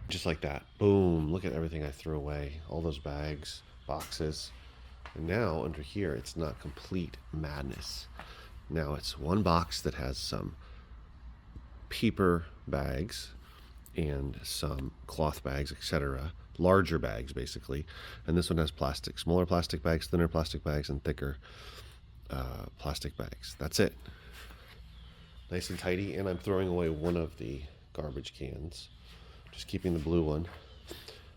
Just like that. Boom. Look at everything I threw away. All those bags, boxes. And now under here, it's not complete madness. Now it's one box that has some paper bags and some cloth bags, etc. Larger bags, basically. And this one has plastic. Smaller plastic bags, thinner plastic bags, and thicker plastic bags. That's it. Nice and tidy. And I'm throwing away one of the garbage cans. Just keeping the blue one.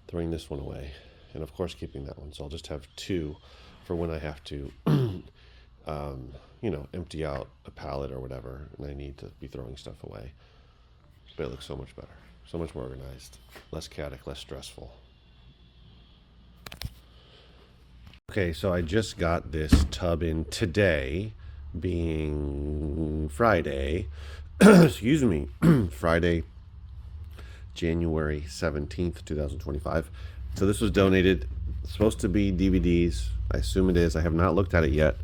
Throwing this one away. And of course keeping that one. So I'll just have two for when I have to, empty out a pallet or whatever. And I need to be throwing stuff away. But it looks so much better. So much more organized. Less chaotic, less stressful. Okay, so I just got this tub in today, being Friday. Excuse me. Friday, January 17th, 2025. So this was donated. It's supposed to be DVDs. I assume it is. I have not looked at it yet.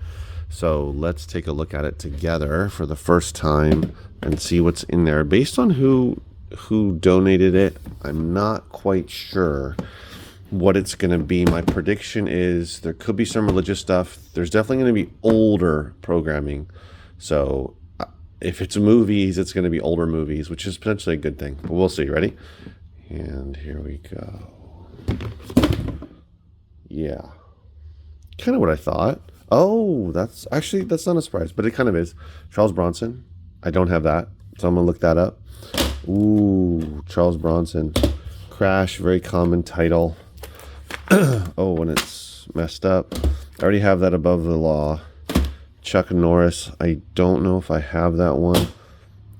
So let's take a look at it together for the first time and see what's in there. Based on who donated it, I'm not quite sure what it's going to be. My prediction is there could be some religious stuff. There's definitely going to be older programming. So if it's movies, it's going to be older movies, which is potentially a good thing. But we'll see. Ready? And here we go. Yeah. Kind of what I thought. Oh, that's not a surprise, but it kind of is. Charles Bronson. I don't have that, so I'm going to look that up. Ooh, Charles Bronson. Crash, very common title. Oh, and it's messed up. I already have that Above the Law. Chuck Norris. I don't know if I have that one.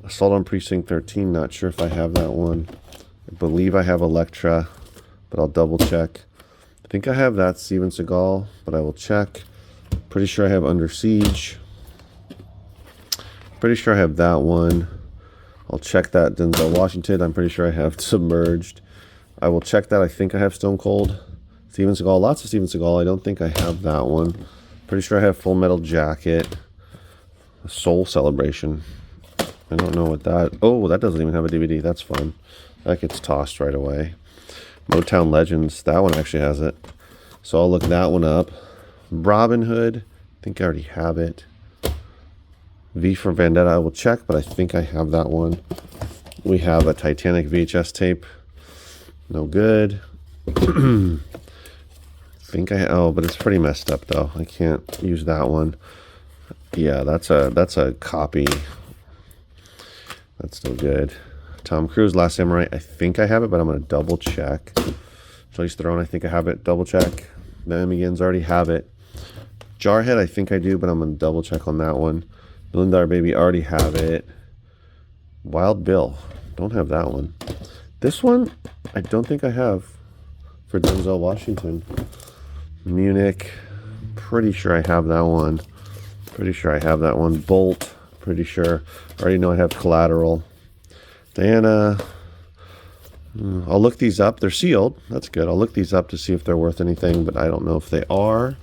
Assault on Precinct 13. Not sure if I have that one. I believe I have Elektra, but I'll double check. I think I have that Steven Seagal, but I will check. Pretty sure I have Under Siege. Pretty sure I have that one. I'll check that. Denzel Washington. I'm pretty sure I have Submerged. I will check that. I think I have Stone Cold. Steven Seagal. Lots of Steven Seagal. I don't think I have that one. Pretty sure I have Full Metal Jacket. Soul Celebration. I don't know what that... Oh, that doesn't even have a DVD. That's fun. That gets tossed right away. Motown Legends. That one actually has it. So I'll look that one up. Robin Hood. I think I already have it. V for Vendetta. I will check, but I think I have that one. We have a Titanic VHS tape. No good. Oh, but it's pretty messed up though. I can't use that one. Yeah, that's a copy. That's still good. Tom Cruise, Last Samurai. I think I have it, but I'm gonna double check. Charlize Theron, I think I have it. Double check. Then Begins, already have it. Jarhead, I think I do, but I'm gonna double check on that one. Million Dollar Baby, already have it. Wild Bill, don't have that one. This one, I don't think I have for Denzel Washington. Munich, pretty sure I have that one. Pretty sure I have that one. Bolt, pretty sure. I already know I have Collateral. Diana, I'll look these up. They're sealed. That's good. I'll look these up to see if they're worth anything, but I don't know if they are.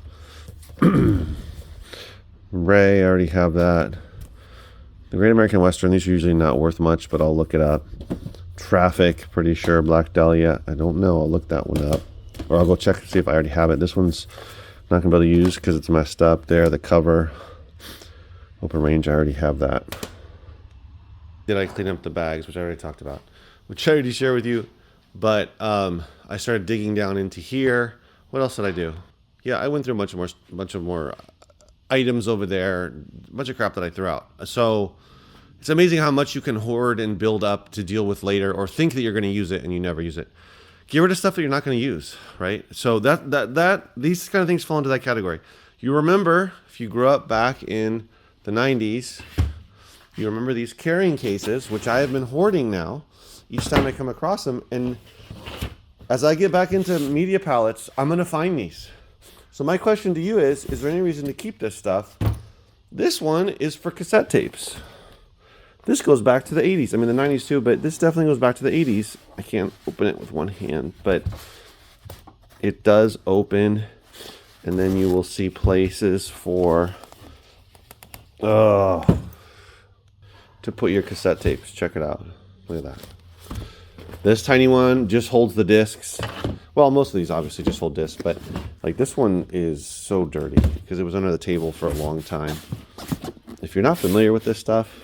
Ray, I already have that. The Great American Western, these are usually not worth much, but I'll look it up. Traffic, pretty sure. Black Dahlia, I don't know. I'll look that one up. Or I'll go check to see if I already have it. This one's not going to be able to use because it's messed up there. The cover. Open Range, I already have that. Did I clean up the bags, which I already talked about. Which I already shared with you. But I started digging down into here. What else did I do? Yeah, I went through a bunch of more items over there. A bunch of crap that I threw out. So it's amazing how much you can hoard and build up to deal with later, or think that you're going to use it and you never use it. Get rid of stuff that you're not going to use, right? So these kind of things fall into that category. You remember, if you grew up back in the 90s, you remember these carrying cases, which I have been hoarding now each time I come across them. And as I get back into media palettes, I'm going to find these. So my question to you is there any reason to keep this stuff? This one is for cassette tapes. This goes back to the 80s. I mean, the 90s too, but this definitely goes back to the 80s. I can't open it with one hand, but it does open. And then you will see places for to put your cassette tapes. Check it out. Look at that. This tiny one just holds the discs. Well, most of these obviously just hold discs, but like this one is so dirty because it was under the table for a long time. If you're not familiar with this stuff,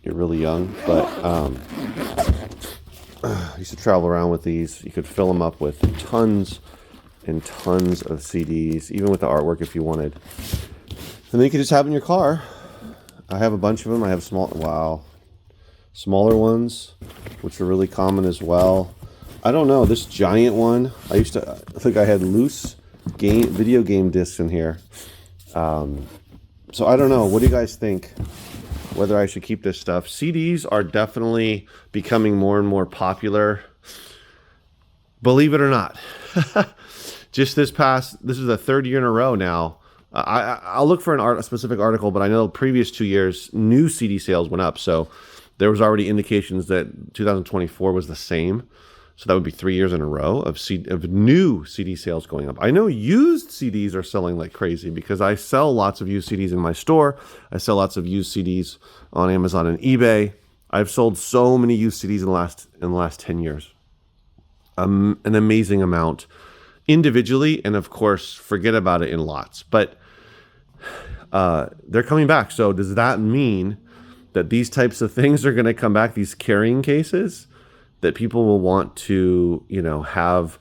you're really young, but I used to travel around with these. You could fill them up with tons and tons of CDs, even with the artwork if you wanted. And then you could just have them in your car. I have a bunch of them. I have smaller ones, which are really common as well. I don't know, this giant one, I think I had loose video game discs in here. So I don't know, what do you guys think? Whether I should keep this stuff. CDs are definitely becoming more and more popular. Believe it or not. Just this is the third year in a row now. I'll look for a specific article, but I know the previous 2 years, new CD sales went up. So there was already indications that 2024 was the same. So that would be 3 years in a row of new CD sales going up. I know used CDs are selling like crazy because I sell lots of used CDs in my store. I sell lots of used CDs on Amazon and eBay. I've sold so many used CDs in the last 10 years. An amazing amount individually, and of course, forget about it in lots. But they're coming back. So does that mean that these types of things are going to come back, these carrying cases? That people will want to, have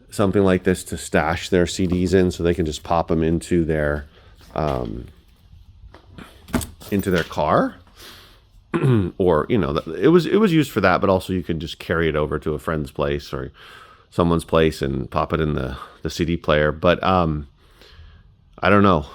something like this to stash their CDs in, so they can just pop them into their car, or it was used for that, but also you can just carry it over to a friend's place or someone's place and pop it in the CD player. But I don't know.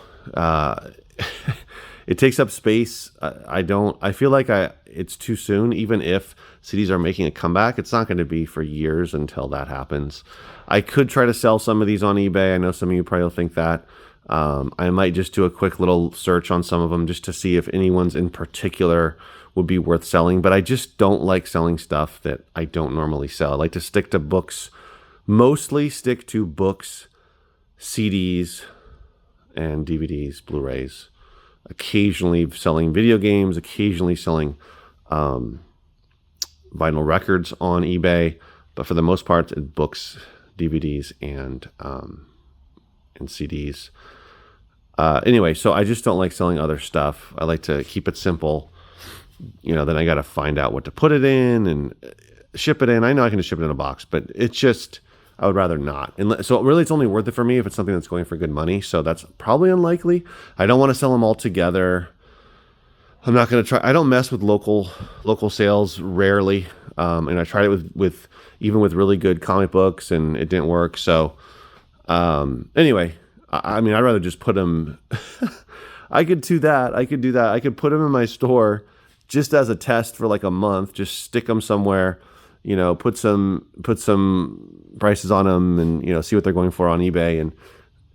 It takes up space. I feel like it's too soon. Even if CDs are making a comeback, it's not going to be for years until that happens. I could try to sell some of these on eBay. I know some of you probably will think that. I might just do a quick little search on some of them just to see if anyone's in particular would be worth selling. But I just don't like selling stuff that I don't normally sell. I like to stick to books, mostly stick to books, CDs, and DVDs, Blu-rays. Occasionally selling video games, occasionally selling vinyl records on eBay, but for the most part, it's books, DVDs, and CDs. Anyway, so I just don't like selling other stuff. I like to keep it simple. Then I got to find out what to put it in and ship it in. I know I can just ship it in a box, but it's just, I would rather not. And so really, it's only worth it for me if it's something that's going for good money. So that's probably unlikely. I don't want to sell them all together. I'm not going to try. I don't mess with local sales rarely. And I tried it with even with really good comic books, and it didn't work. So anyway, I mean, I'd rather just put them. I could do that. I could put them in my store just as a test for like a month. Just stick them somewhere. Put some prices on them, and see what they're going for on eBay,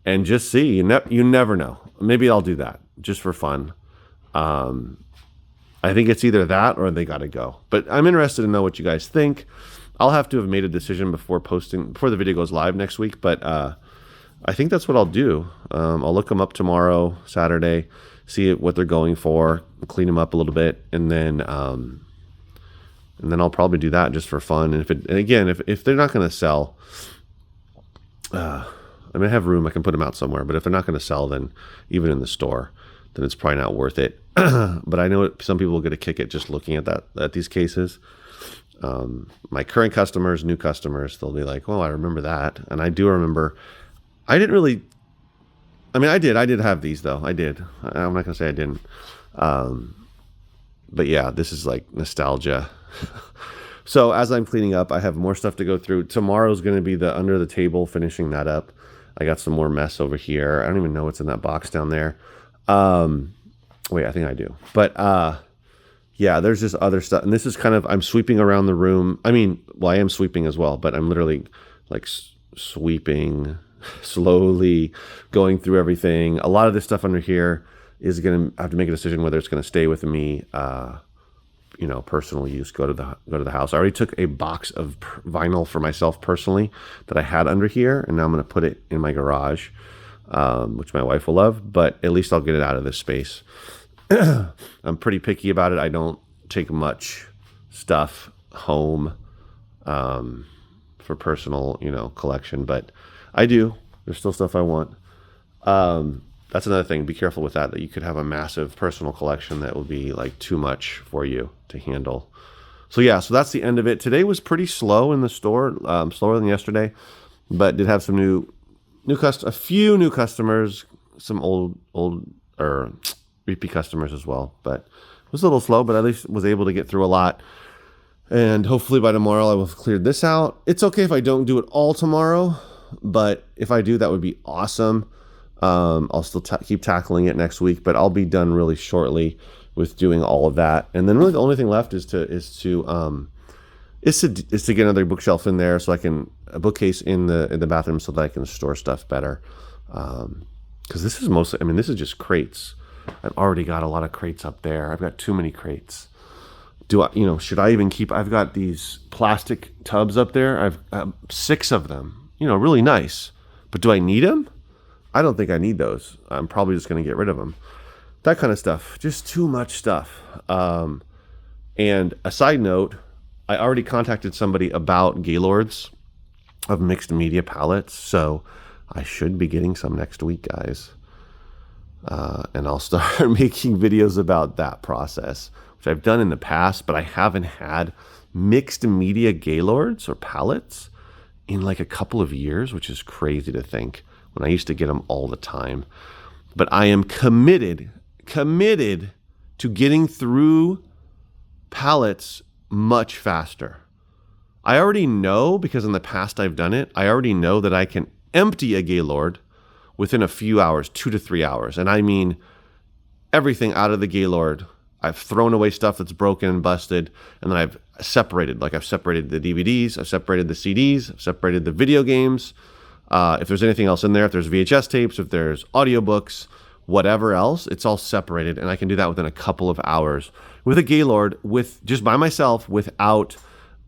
and just see. You never know. Maybe I'll do that just for fun. I think it's either that or they got to go. But I'm interested to know what you guys think. I'll have to have made a decision before the video goes live next week. But I think that's what I'll do. I'll look them up tomorrow, Saturday, see what they're going for, clean them up a little bit, and then I'll probably do that just for fun. And if they're not going to sell, I have room. I can put them out somewhere. But if they're not going to sell, then even in the store, then it's probably not worth it. But I know some people will get a kick at just looking at these cases. My current customers, new customers, they'll be like, "Oh, I remember that," and I do remember. I did have these though. I did. I'm not gonna say I didn't. But yeah, this is like nostalgia. So as I'm cleaning up, I have more stuff to go through. Tomorrow's going to be the under the table, finishing that up. I got some more mess over here. I don't even know what's in that box down there. Wait, I think I do. But yeah, there's just other stuff. And this is kind of, I'm sweeping around the room. I mean, well, I am sweeping as well, but I'm literally like sweeping, slowly going through everything. A lot of this stuff under here is going to have to make a decision whether it's going to stay with me, personal use, go to the house. I already took a box of vinyl for myself personally that I had under here, and now I'm going to put it in my garage, which my wife will love, but at least I'll get it out of this space. I'm pretty picky about it. I don't take much stuff home for personal, collection. But I do. There's still stuff I want. That's another thing. Be careful with that you could have a massive personal collection that will be like too much for you to handle. So yeah, so that's the end of it. Today was pretty slow in the store, slower than yesterday, but did have some a few new customers, some old or repeat customers as well. But it was a little slow, but at least was able to get through a lot. And hopefully by tomorrow I will have cleared this out. It's okay if I don't do it all tomorrow, but if I do, that would be awesome. I'll still keep tackling it next week, but I'll be done really shortly with doing all of that. And then really the only thing left is to get another bookshelf in there, so a bookcase in the bathroom, so that I can store stuff better. Because this is mostly, this is just crates. I've already got a lot of crates up there. I've got too many crates. Should I even keep? I've got these plastic tubs up there. I've 6 of them. Really nice. But do I need them? I don't think I need those. I'm probably just going to get rid of them. That kind of stuff. Just too much stuff. And a side note, I already contacted somebody about Gaylords of mixed media palettes, so I should be getting some next week, guys. And I'll start making videos about that process, which I've done in the past, but I haven't had mixed media Gaylords or palettes in like a couple of years, which is crazy to think, when I used to get them all the time. But I am committed to getting through palettes much faster. I already know, because in the past I've done it, I already know that I can empty a Gaylord within a few hours, 2 to 3 hours. And I mean everything out of the Gaylord. I've thrown away stuff that's broken and busted, and then I've separated the DVDs, I've separated the CDs, I've separated the video games. If there's anything else in there, if there's VHS tapes, if there's audiobooks, whatever else, it's all separated, and I can do that within a couple of hours with a Gaylord, just by myself, without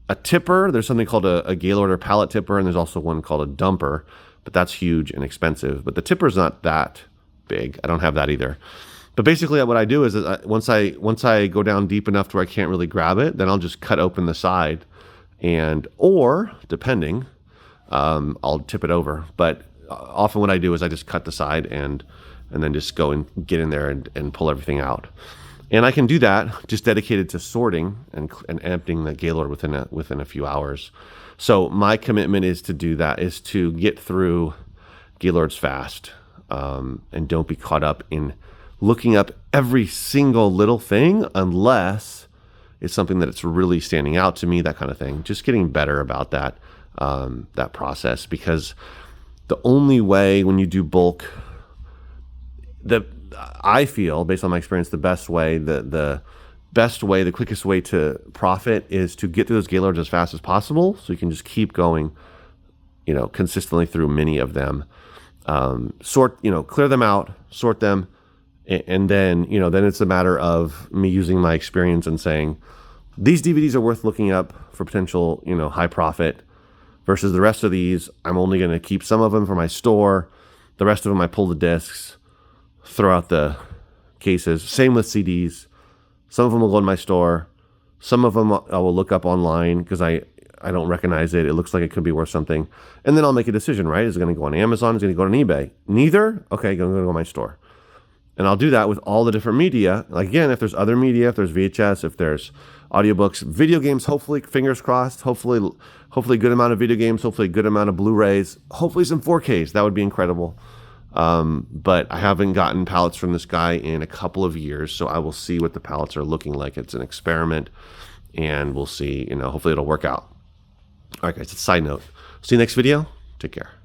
a tipper. There's something called a Gaylord or pallet tipper, and there's also one called a dumper, but that's huge and expensive. But the tipper's not that big. I don't have that either. But basically what I do is once I go down deep enough to where I can't really grab it, then I'll just cut open the side, or depending, I'll tip it over. But often what I do is I just cut the side and then just go and get in there and pull everything out. And I can do that just dedicated to sorting and emptying the Gaylord within a few hours. So my commitment is to do that, is to get through Gaylords fast, and don't be caught up in looking up every single little thing unless it's something that it's really standing out to me, that kind of thing. Just getting better about that process, because the only way when you do bulk, I feel, based on my experience, the best way, the quickest way to profit is to get through those Gaylords as fast as possible, so you can just keep going, consistently through many of them. Clear them out, sort them, and then it's a matter of me using my experience and saying, these DVDs are worth looking up for potential, high profit, versus the rest of these, I'm only going to keep some of them for my store. The rest of them, I pull the discs, throw out the cases. Same with CDs. Some of them will go in my store. Some of them I will look up online because I don't recognize it. It looks like it could be worth something. And then I'll make a decision, right? Is it going to go on Amazon? Is it going to go on eBay? Neither? Okay, going to go to my store. And I'll do that with all the different media. Like, again, if there's other media, if there's VHS, if there's audiobooks, video games, hopefully, fingers crossed, hopefully a good amount of video games, hopefully a good amount of Blu-rays, hopefully some 4Ks. That would be incredible. But I haven't gotten palettes from this guy in a couple of years, so I will see what the palettes are looking like. It's an experiment, and we'll see, hopefully it'll work out. All right, guys, it's a side note. See you next video. Take care.